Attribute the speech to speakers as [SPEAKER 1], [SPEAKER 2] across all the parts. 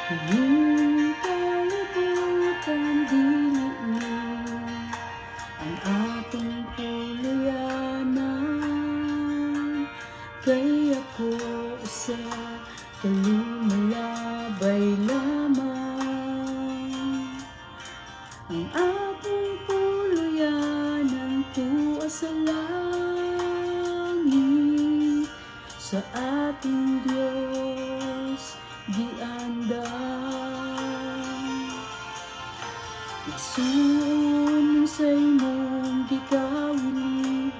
[SPEAKER 1] Ining kalibutan dili mo ang atong puluyanan, kay ako sa kalumalabay lamang. Ang atong puluyanan tuwa sa langit, sa ating Diyos giandam. Igsuon sa imong gikawilihan,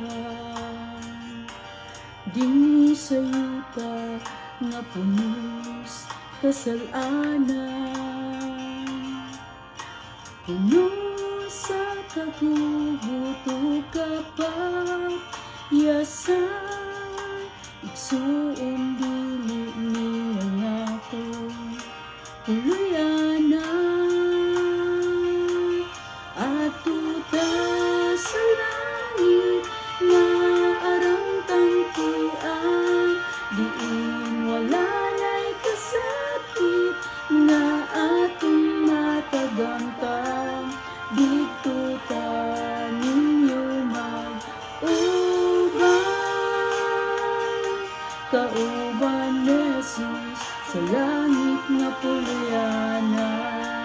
[SPEAKER 1] dinhi sa yuta nga punos kasalanan. Puno sa kagubuto kapagyasan, igsuon dili ni ang atong puluyanan. Ato ta sa langit nga arang tangkian, diin wala na'y kasakit nga atong matagamtam. Dito ta ninyo mag-ubang, kauban ni Jesus sa langit nga puluyanan.